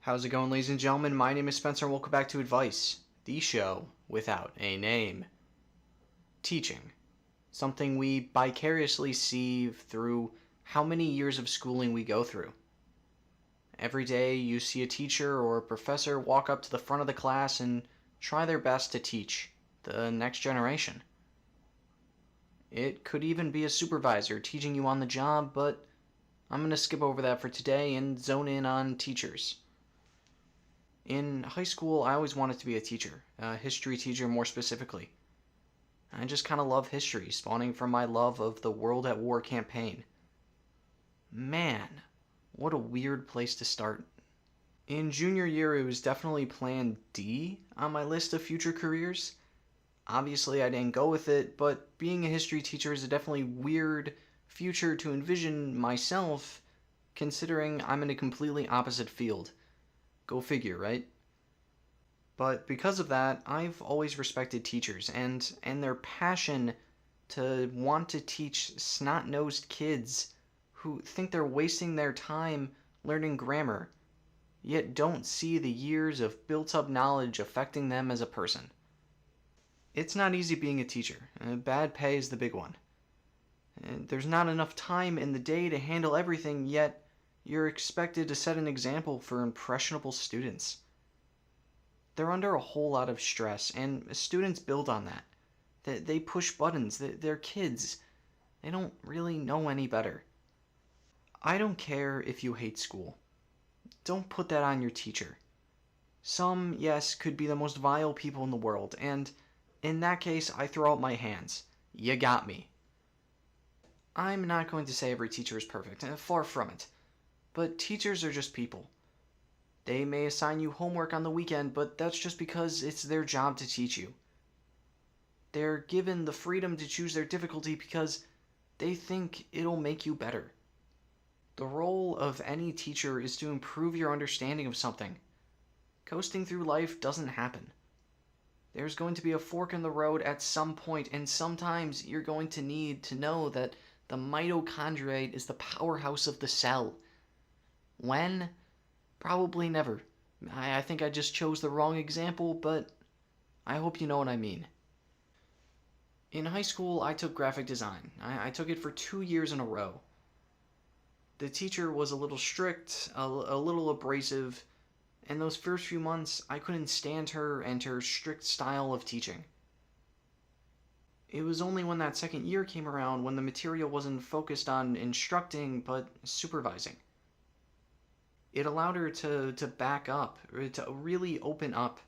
How's it going, ladies and gentlemen? My name is Spencer, and welcome back to Advice, the show without a name. Teaching. Something we vicariously see through how many years of schooling we go through. Every day you see a teacher or a professor walk up to the front of the class and try their best to teach the next generation. It could even be a supervisor teaching you on the job, but I'm going to skip over that for today and zone in on teachers. In high school, I always wanted to be a teacher, a history teacher more specifically. I just kind of love history, spawning from my love of the World at War campaign. Man, what a weird place to start. In junior year, it was definitely plan D on my list of future careers. Obviously, I didn't go with it, but being a history teacher is a definitely weird future to envision myself, considering I'm in a completely opposite field. Go figure, right? But because of that, I've always respected teachers and their passion to want to teach snot-nosed kids who think they're wasting their time learning grammar, yet don't see the years of built-up knowledge affecting them as a person. It's not easy being a teacher. Bad pay is the big one. There's not enough time in the day to handle everything, yet you're expected to set an example for impressionable students. They're under a whole lot of stress, and students build on that. They push buttons. They're kids. They don't really know any better. I don't care if you hate school. Don't put that on your teacher. Some, yes, could be the most vile people in the world, and in that case, I throw out my hands. You got me. I'm not going to say every teacher is perfect, far from it. But teachers are just people. They may assign you homework on the weekend, but that's just because it's their job to teach you. They're given the freedom to choose their difficulty because they think it'll make you better. The role of any teacher is to improve your understanding of something. Coasting through life doesn't happen. There's going to be a fork in the road at some point, and sometimes you're going to need to know that the mitochondriate is the powerhouse of the cell. When? Probably never. I think I just chose the wrong example, but I hope you know what I mean. In high school, I took graphic design. I took it for 2 years in a row. The teacher was a little strict, a little abrasive, and those first few months, I couldn't stand her and her strict style of teaching. It was only when that second year came around when the material wasn't focused on instructing, but supervising. It allowed her to back up, to really open up.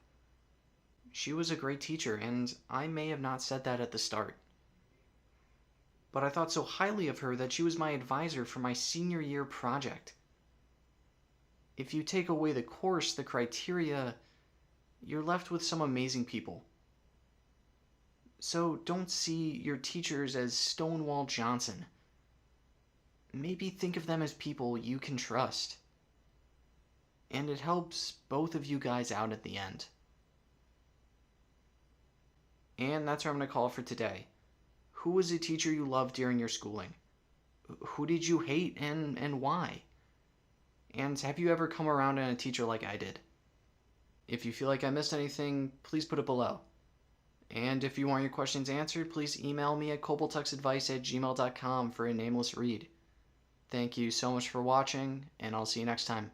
She was a great teacher, and I may have not said that at the start. But I thought so highly of her that she was my advisor for my senior year project. If you take away the course, the criteria, you're left with some amazing people. So don't see your teachers as Stonewall Johnson. Maybe think of them as people you can trust. And it helps both of you guys out at the end. And that's where I'm going to call it for today. Who was a teacher you loved during your schooling? Who did you hate and why? And have you ever come around on a teacher like I did? If you feel like I missed anything, please put it below. And if you want your questions answered, please email me at koboltuxadvice@gmail.com for a nameless read. Thank you so much for watching, and I'll see you next time.